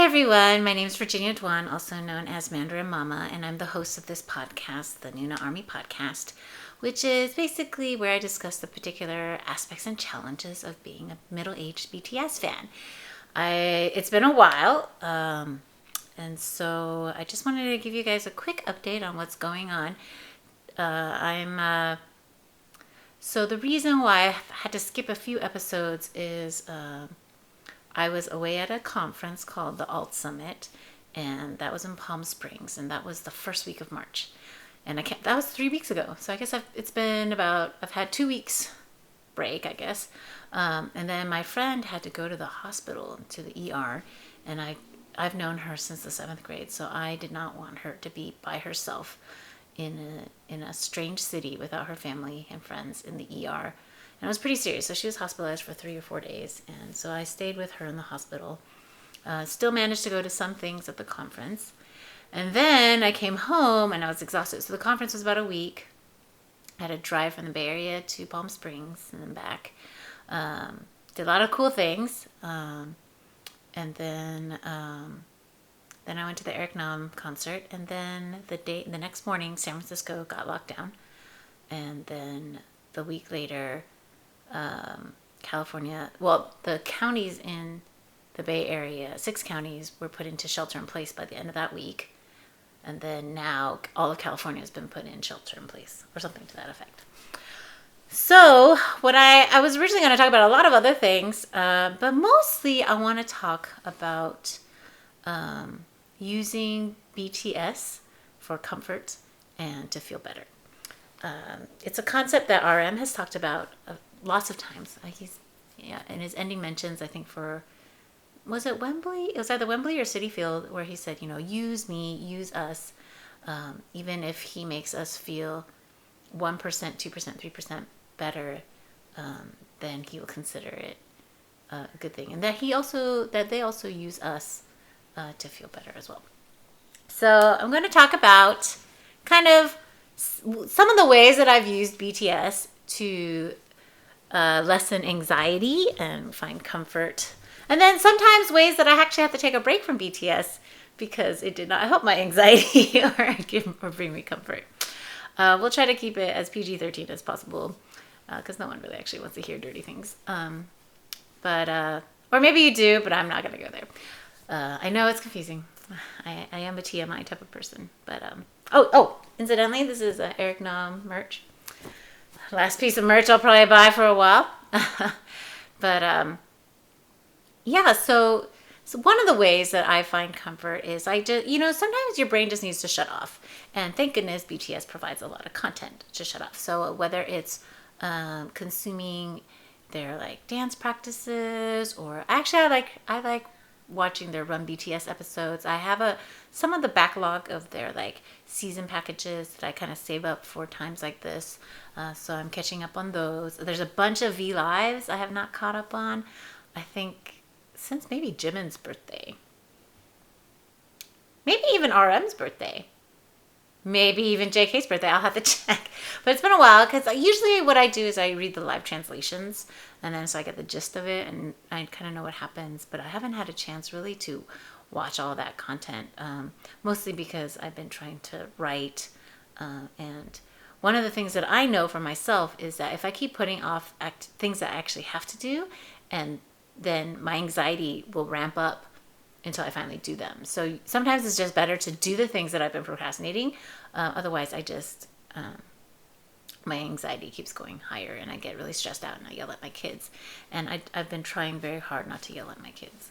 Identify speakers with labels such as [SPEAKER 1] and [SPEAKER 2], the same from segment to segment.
[SPEAKER 1] everyone, my name is Virginia Duan, also known as Mandarin Mama, and I'm the host of this podcast, the Noona ARMY Podcast, which is basically where I discuss the particular aspects and challenges of being a middle-aged BTS fan. It's been a while, and so I just wanted to give you guys a quick update on what's going on. So the reason why I had to skip a few episodes is I was away at a conference called the Alt Summit, and that was in Palm Springs, and that was the first week of March. And that was 3 weeks ago. So I guess I've had 2 weeks break, I guess. And then my friend had to go to the hospital, to the ER, and I've known her since the 7th grade, so I did not want her to be by herself in a strange city without her family and friends in the ER. And it was pretty serious. So she was hospitalized for 3 or 4 days. And so I stayed with her in the hospital. Still managed to go to some things at the conference. And then I came home and I was exhausted. So the conference was about a week. I had to drive from the Bay Area to Palm Springs and then back. Did a lot of cool things. And then I went to the Eric Nam concert. And then the next morning, San Francisco got locked down. And then the week later, California, the counties in the Bay Area, 6 counties were put into shelter in place by the end of that week. And then now all of California has been put in shelter in place or something to that effect. So what I was originally going to talk about a lot of other things, but mostly I want to talk about using BTS for comfort and to feel better. It's a concept that RM has talked about lots of times. In his ending mentions, I think was it Wembley? It was either Wembley or Citi Field, where he said, use me, use us, even if he makes us feel 1%, 2%, 3% better, then he will consider it a good thing. And that they also use us to feel better as well. So I'm going to talk about kind of some of the ways that I've used BTS to lessen anxiety and find comfort. And then sometimes ways that I actually have to take a break from BTS because it did not help my anxiety or bring me comfort. We'll try to keep it as PG-13 as possible because no one really actually wants to hear dirty things. Or maybe you do, but I'm not going to go there. I know it's confusing. I am a TMI type of person. But incidentally, this is Eric Nam merch. Last piece of merch I'll probably buy for a while. But so one of the ways that I find comfort is sometimes your brain just needs to shut off. And thank goodness BTS provides a lot of content to shut off. So whether it's consuming their dance practices, or actually I like watching their Run BTS episodes. I have some of the backlog of their season packages that I kind of save up for times like this. So I'm catching up on those. There's a bunch of V Lives I have not caught up on. I think since maybe Jimin's birthday. Maybe even RM's birthday. Maybe even JK's birthday. I'll have to check. But it's been a while because usually what I do is I read the live translations and then so I get the gist of it and I kind of know what happens. But I haven't had a chance really to watch all that content, mostly because I've been trying to write. And one of the things that I know for myself is that if I keep putting off things that I actually have to do, and then my anxiety will ramp up until I finally do them. So sometimes it's just better to do the things that I've been procrastinating. Otherwise, my anxiety keeps going higher and I get really stressed out and I yell at my kids. And I've been trying very hard not to yell at my kids.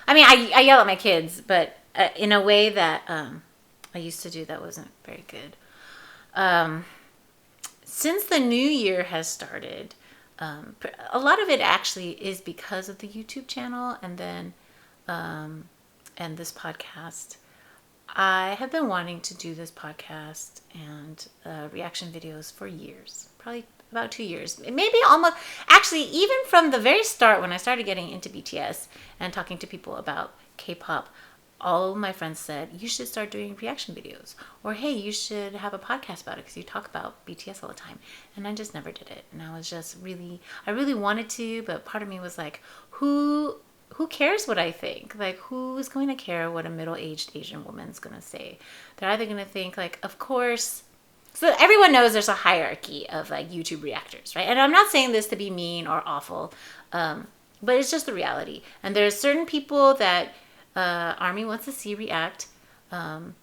[SPEAKER 1] I mean, I yell at my kids, but in a way that I used to do that wasn't very good. Since the new year has started, a lot of it actually is because of the YouTube channel and then and this podcast. I have been wanting to do this podcast and reaction videos for years, probably about 2 years, maybe almost, actually even from the very start when I started getting into BTS and talking to people about K-pop, all of my friends said, you should start doing reaction videos, or hey, you should have a podcast about it because you talk about BTS all the time. And I just never did it. And I was just I really wanted to, but part of me was like, who who cares what I think? Like, who's going to care what a middle-aged Asian woman's going to say? They're either going to think, like, of course. So everyone knows there's a hierarchy of, like, YouTube reactors, right? And I'm not saying this to be mean or awful, but it's just the reality. And there's certain people that ARMY wants to see react, and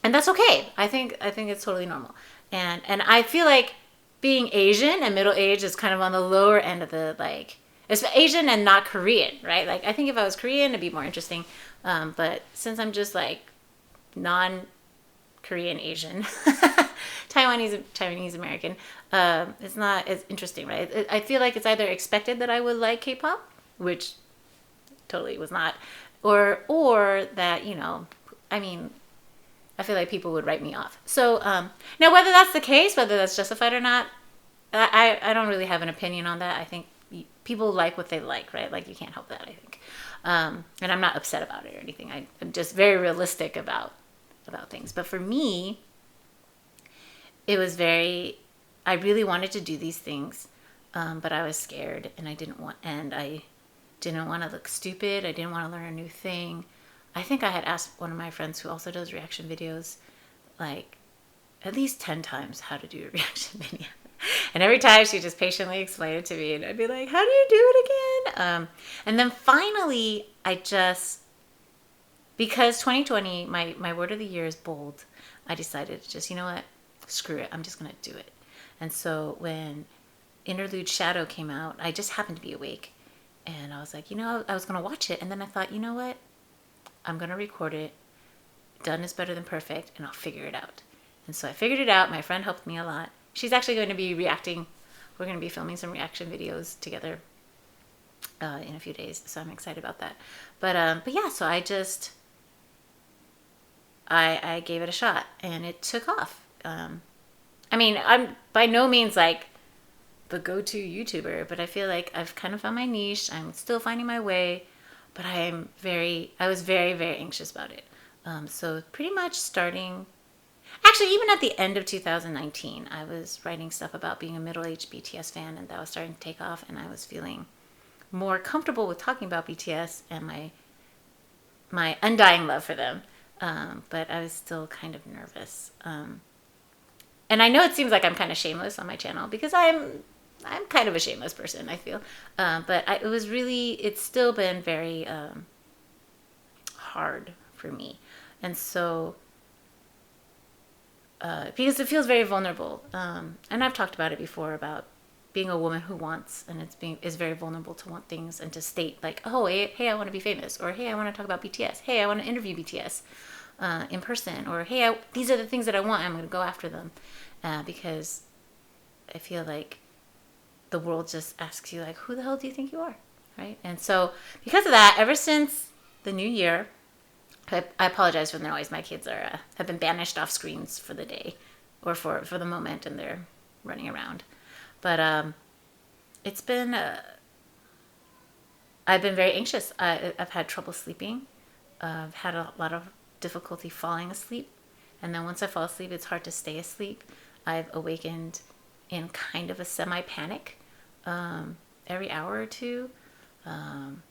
[SPEAKER 1] that's okay. I think it's totally normal. And I feel like being Asian and middle-aged is kind of on the lower end of the, like, it's Asian and not Korean, right? Like, I think if I was Korean, it'd be more interesting. But since I'm just, like, non-Korean Asian, Taiwanese American, it's not as interesting, right? I feel like it's either expected that I would like K-pop, which totally was not, or that, you know, I mean, I feel like people would write me off. So now, whether that's the case, whether that's justified or not, I don't really have an opinion on that. I think people like what they like, right? Like, you can't help that, I think. And I'm not upset about it or anything. I'm just very realistic about things. But for me, it was I really wanted to do these things, but I was scared, and I didn't want to look stupid. I didn't want to learn a new thing. I think I had asked one of my friends who also does reaction videos, like, at least 10 times how to do a reaction video. And every time she just patiently explained it to me, and I'd be like, how do you do it again? And then finally, because 2020, my word of the year is bold, I decided to just, you know what, screw it, I'm just going to do it. And so when Interlude Shadow came out, I just happened to be awake, and I was like, you know, I was going to watch it, and then I thought, you know what, I'm going to record it. Done is better than perfect, and I'll figure it out. And so I figured it out. My friend helped me a lot. She's actually going to be reacting. We're going to be filming some reaction videos together in a few days, so I'm excited about that. But yeah, so I gave it a shot, and it took off. I mean, I'm by no means like the go-to YouTuber, but I feel like I've kind of found my niche. I'm still finding my way, but I was very, very anxious about it. So pretty much actually, even at the end of 2019, I was writing stuff about being a middle-aged BTS fan, and that was starting to take off, and I was feeling more comfortable with talking about BTS and my undying love for them. But I was still kind of nervous. And I know it seems like I'm kind of shameless on my channel, because I'm kind of a shameless person, I feel. But it's still been very hard for me. And so, because it feels very vulnerable. And I've talked about it before, about being a woman who wants, and is very vulnerable to want things and to state, like, oh, hey, I want to be famous, or hey, I want to talk about BTS. Hey, I want to interview BTS in person, or hey, these are the things that I want. I'm going to go after them, because I feel like the world just asks you, like, who the hell do you think you are, right? And so because of that, ever since the new year, I apologize for the noise. My kids have been banished off screens for the day, or for the moment, and they're running around. But it's been I've been very anxious. I've had trouble sleeping. I've had a lot of difficulty falling asleep, and then once I fall asleep, it's hard to stay asleep. I've awakened in kind of a semi-panic every hour or two. And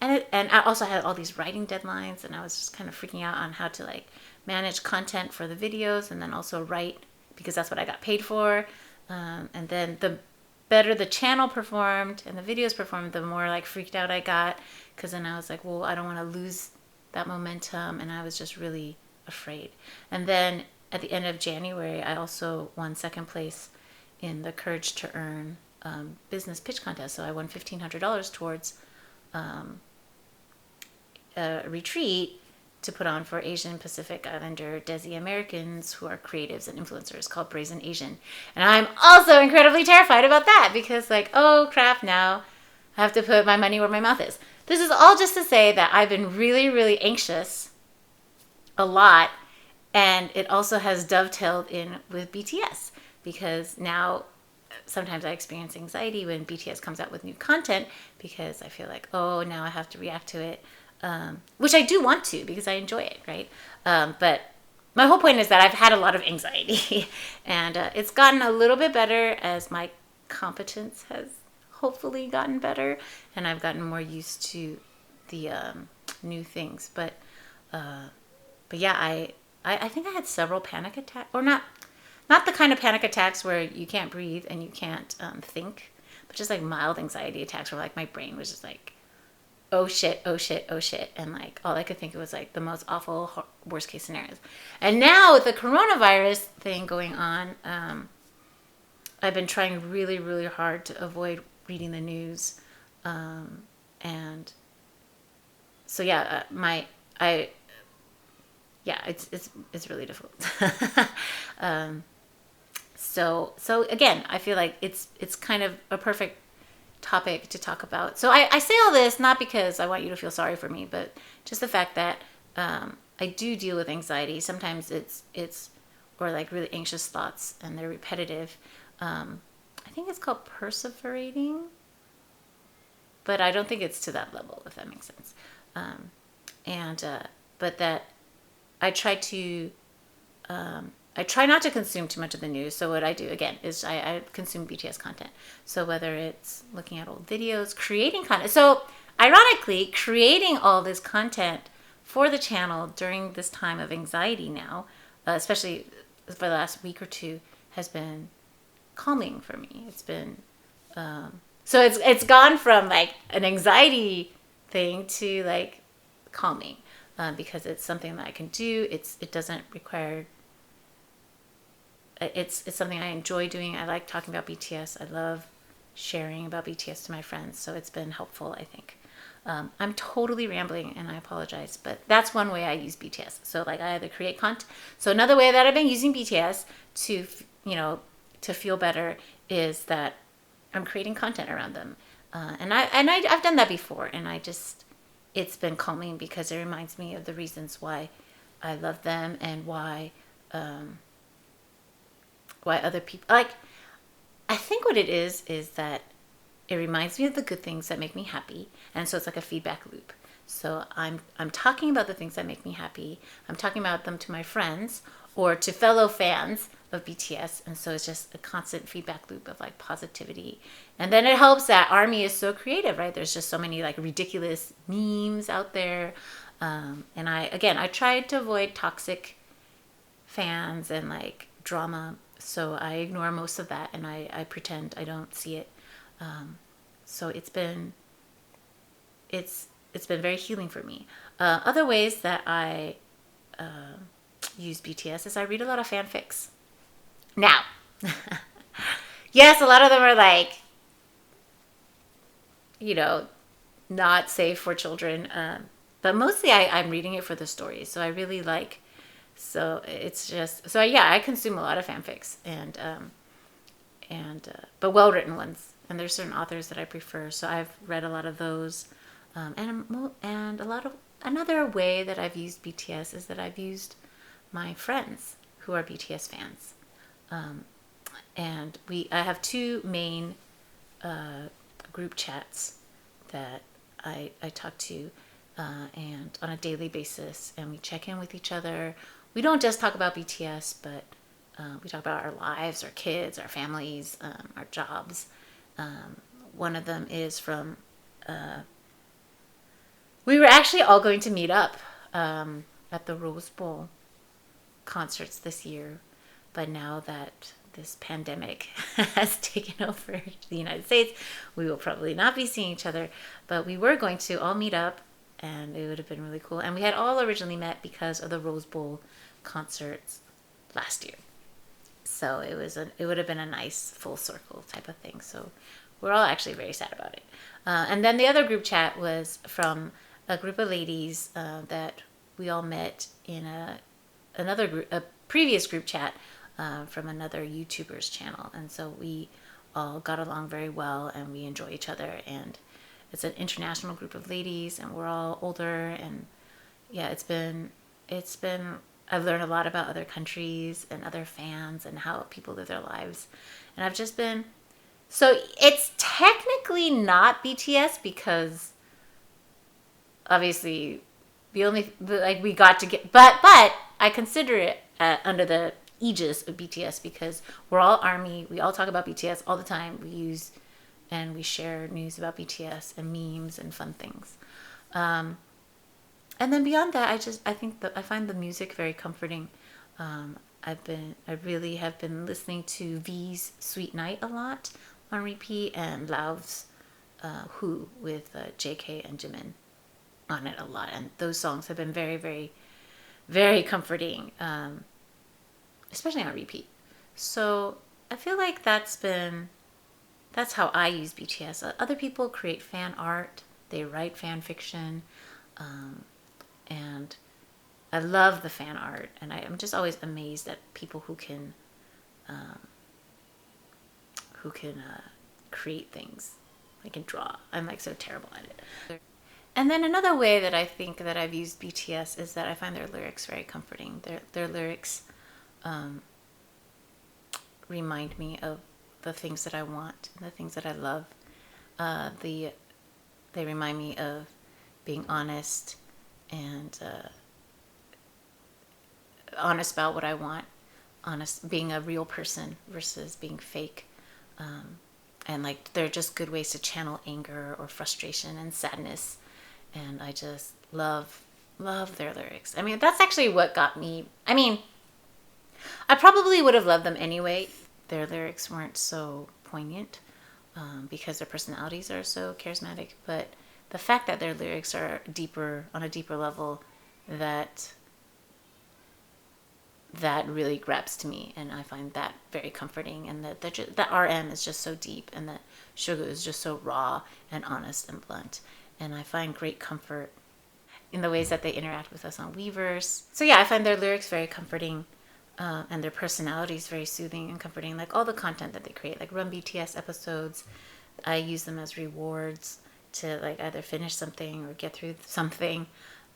[SPEAKER 1] I also had all these writing deadlines, and I was just kind of freaking out on how to, like, manage content for the videos, and then also write, because that's what I got paid for. And then the better the channel performed and the videos performed, the more, like, freaked out I got, because then I was like, well, I don't want to lose that momentum, and I was just really afraid. And then at the end of January, I also won second place in the Courage to Earn business pitch contest. So I won $1,500 towards a retreat to put on for Asian Pacific Islander Desi Americans who are creatives and influencers, called Brazen Asian. And I'm also incredibly terrified about that, because, like, oh crap, now I have to put my money where my mouth is. This is all just to say that I've been really, really anxious a lot, and it also has dovetailed in with BTS, because now sometimes I experience anxiety when BTS comes out with new content, because I feel like, oh, now I have to react to it. Which I do want to, because I enjoy it, right? But my whole point is that I've had a lot of anxiety, and it's gotten a little bit better as my competence has hopefully gotten better, and I've gotten more used to the new things. But yeah, I think I had several panic attacks, or not the kind of panic attacks where you can't breathe and you can't think, but just like mild anxiety attacks where like my brain was just like, oh shit, oh shit, oh shit. And like all I could think of was like the most awful worst case scenarios. And now with the coronavirus thing going on, I've been trying really, really hard to avoid reading the news. And so yeah, it's really difficult. So again, I feel like it's kind of a perfect topic to talk about. So I say all this not because I want you to feel sorry for me, but just the fact that I do deal with anxiety. Sometimes it's or like really anxious thoughts, and they're repetitive. I think it's called perseverating, but I don't think it's to that level, if that makes sense. But that I try not to consume too much of the news. So what I do, again, is I consume BTS content. So whether it's looking at old videos, creating content. So ironically, creating all this content for the channel during this time of anxiety now, especially for the last week or two, has been calming for me. It's been, so it's gone from like an anxiety thing to like calming, because it's something that I can do. It doesn't require, it's something I enjoy doing. I like talking about BTS. I love sharing about BTS to my friends. So it's been helpful, I think. I'm totally rambling and I apologize, but that's one way I use BTS. So like I either create content. So another way that I've been using BTS to, to feel better is that I'm creating content around them. And I've done that before, and it's been calming because it reminds me of the reasons why I love them and why other people, like, I think what it is that it reminds me of the good things that make me happy. And so it's like a feedback loop. So I'm talking about the things that make me happy. I'm talking about them to my friends or to fellow fans of BTS. And so it's just a constant feedback loop of like positivity. And then it helps that ARMY is so creative, right? There's just so many like ridiculous memes out there. And I tried to avoid toxic fans and like drama. So I ignore most of that, and I pretend I don't see it. So it's been very healing for me. Other ways that I use BTS is I read a lot of fanfics. Now, yes, a lot of them are like, not safe for children. But mostly I'm reading it for the stories. So I really like, so it's just, so yeah, I consume a lot of fanfics but well-written ones. And there's certain authors that I prefer. So I've read a lot of those. And a lot of, another way that I've used BTS is that I've used my friends who are BTS fans. And I have two main group chats that I talk to and on a daily basis, and we check in with each other. We don't just talk about BTS, but we talk about our lives, our kids, our families, our jobs. One of them is from, we were actually all going to meet up at the Rose Bowl concerts this year, but now that this pandemic has taken over the United States, we will probably not be seeing each other, but we were going to all meet up, and it would have been really cool. And we had all originally met because of the Rose Bowl concerts last year. So it would have been a nice full circle type of thing. So we're all actually very sad about it. And then the other group chat was from a group of ladies that we all met in a previous group chat from another YouTuber's channel. And so we all got along very well, and we enjoy each other. And it's an international group of ladies, and we're all older. And yeah, it's been I've learned a lot about other countries and other fans and how people live their lives. And I've just been, so it's technically not BTS because obviously we got to get, but I consider it under the aegis of BTS because we're all ARMY. We all talk about BTS all the time. We use and we share news about BTS and memes and fun things. And then beyond that, I find the music very comforting. I really have been listening to V's Sweet Night a lot on repeat, and Lau's Who with JK and Jimin on it a lot. And those songs have been very, very, very comforting, especially on repeat. So I feel like that's how I use BTS. Other people create fan art, they write fan fiction, and I love the fan art, and I'm just always amazed at people who can create things. I can draw. I'm like so terrible at it. And then another way that I think that I've used BTS is that I find their lyrics very comforting. Their lyrics remind me of the things that I want and the things that I love. They remind me of being honest and honest about what I want, being a real person versus being fake. And like they're just good ways to channel anger or frustration and sadness. And I just love their lyrics. I mean, that's actually what got me. I mean, I probably would have loved them anyway. Their lyrics weren't so poignant because their personalities are so charismatic. But the fact that their lyrics are on a deeper level, that really grabs to me, and I find that very comforting. And that RM is just so deep, and that Suga is just so raw and honest and blunt. And I find great comfort in the ways that they interact with us on Weverse. So yeah, I find their lyrics very comforting, and their personalities very soothing and comforting. Like all the content that they create, like Run BTS episodes, I use them as rewards to like either finish something or get through something.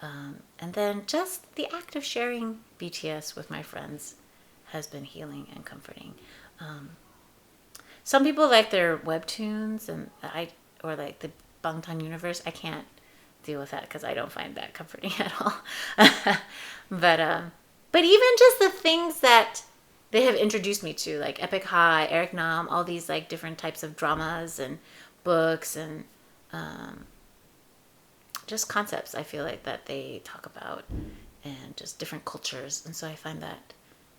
[SPEAKER 1] And then just the act of sharing BTS with my friends has been healing and comforting. Some people like their webtoons, or like the Bangtan universe. I can't deal with that because I don't find that comforting at all. But even just the things that they have introduced me to, like Epic High, Eric Nam, all these like different types of dramas and books and just concepts, I feel like that they talk about, and just different cultures. And so I find that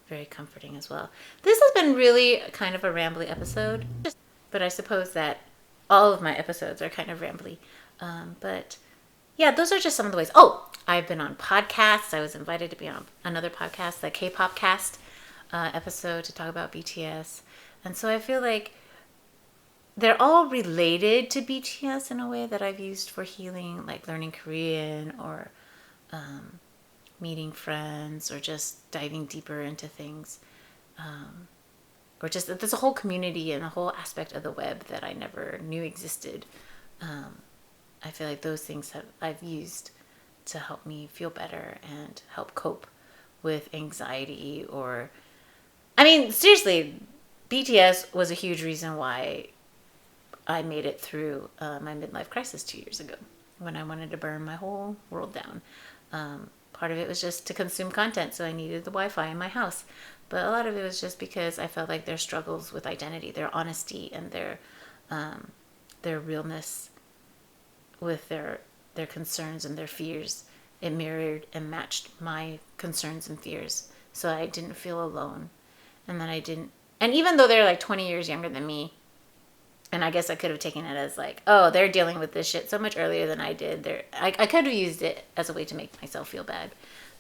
[SPEAKER 1] very comforting as well. This has been really kind of a rambly episode, but I suppose that all of my episodes are kind of rambly. But yeah, those are just some of the ways. Oh, I've been on podcasts. I was invited to be on another podcast, the K-pop cast episode, to talk about BTS. And so I feel like they're all related to BTS in a way that I've used for healing, like learning Korean or meeting friends or just diving deeper into things. Or just there's a whole community and a whole aspect of the web that I never knew existed. I feel like those things I've used to help me feel better and help cope with anxiety. Or, I mean, seriously, BTS was a huge reason why I made it through my midlife crisis 2 years ago when I wanted to burn my whole world down. Part of it was just to consume content, so I needed the Wi-Fi in my house. But a lot of it was just because I felt like their struggles with identity, their honesty, and their realness with their concerns and their fears, it mirrored and matched my concerns and fears. So I didn't feel alone. And then and even though they're like 20 years younger than me, and I guess I could have taken it as like, oh, they're dealing with this shit so much earlier than I did. I could have used it as a way to make myself feel bad,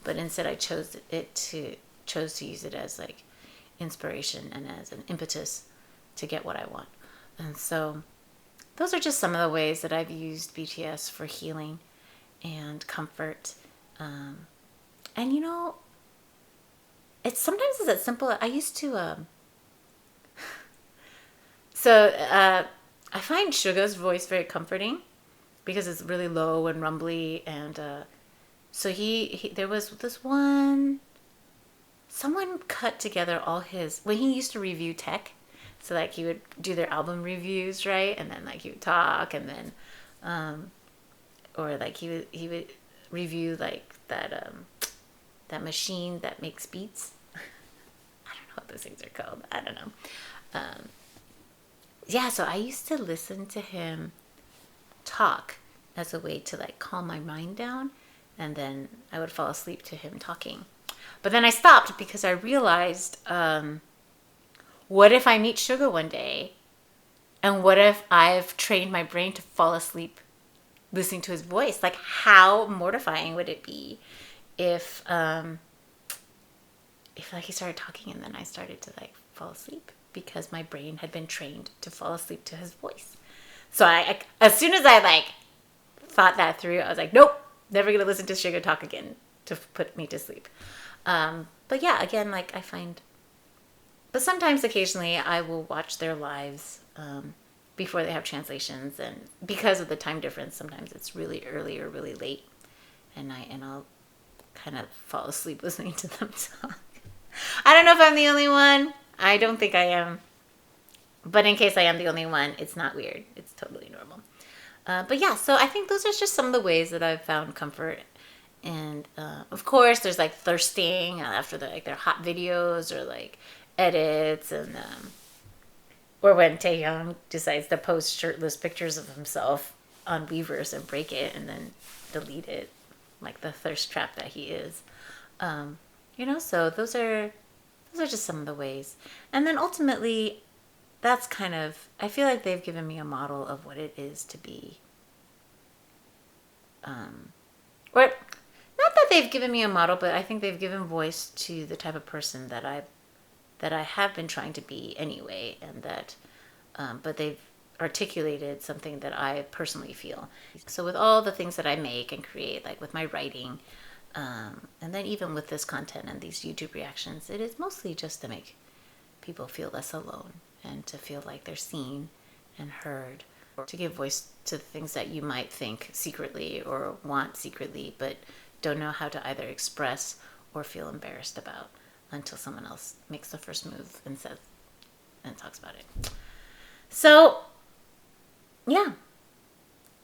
[SPEAKER 1] but instead I chose to use it as like inspiration and as an impetus to get what I want. And so those are just some of the ways that I've used BTS for healing and comfort. And you know, sometimes it's that simple. I used to I find Suga's voice very comforting because it's really low and rumbly, and so there was this one. Someone cut together all when he used to review tech, so like he would do their album reviews, right, and then like he would talk, and then or like he would review like that machine that makes beats. I don't know what those things are called. I don't know. yeah, so I used to listen to him talk as a way to like calm my mind down, and then I would fall asleep to him talking. But then I stopped because I realized, what if I meet Suga one day, and what if I've trained my brain to fall asleep listening to his voice? Like, how mortifying would it be if like he started talking and then I started to like fall asleep because my brain had been trained to fall asleep to his voice. So I as soon as I like thought that through, I was like, nope, never gonna listen to Suga talk again to put me to sleep. But yeah, again, like I find, but sometimes occasionally I will watch their lives before they have translations, and because of the time difference, sometimes it's really early or really late at night, and I'll kind of fall asleep listening to them talk. I don't know if I'm the only one. I don't think I am. But in case I am the only one, it's not weird. It's totally normal. But yeah, so I think those are just some of the ways that I've found comfort. And of course, there's like thirsting after their hot videos or like edits, and or when Taehyung decides to post shirtless pictures of himself on Weverse and break it and then delete it, like the thirst trap that he is. So those are just some of the ways. And then ultimately, that's kind of, I feel like they've given me a model of what it is to be, or not that they've given me a model, but I think they've given voice to the type of person that I have been trying to be anyway, and that, but they've articulated something that I personally feel. So with all the things that I make and create, like with my writing, and then even with this content and these YouTube reactions, it is mostly just to make people feel less alone and to feel like they're seen and heard, or to give voice to the things that you might think secretly or want secretly, but don't know how to either express or feel embarrassed about until someone else makes the first move and says and talks about it. So yeah,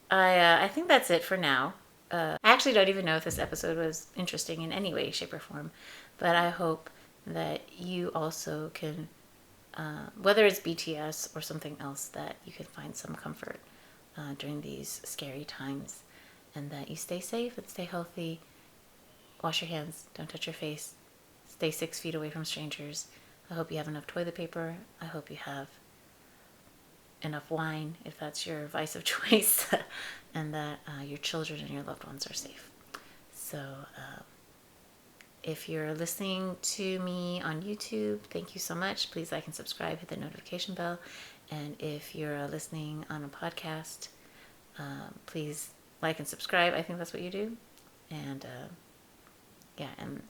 [SPEAKER 1] I think that's it for now. I actually don't even know if this episode was interesting in any way, shape, or form, but I hope that you also can, whether it's BTS or something else, that you can find some comfort during these scary times, and that you stay safe and stay healthy. Wash your hands, don't touch your face, stay 6 feet away from strangers. I hope you have enough toilet paper. I hope you have enough wine, if that's your vice of choice, and that your children and your loved ones are safe. So if you're listening to me on YouTube, thank you so much. Please like and subscribe, hit the notification bell. And if you're listening on a podcast, please like and subscribe. I think that's what you do. And and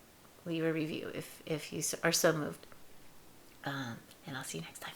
[SPEAKER 1] leave a review if you are so moved. And I'll see you next time.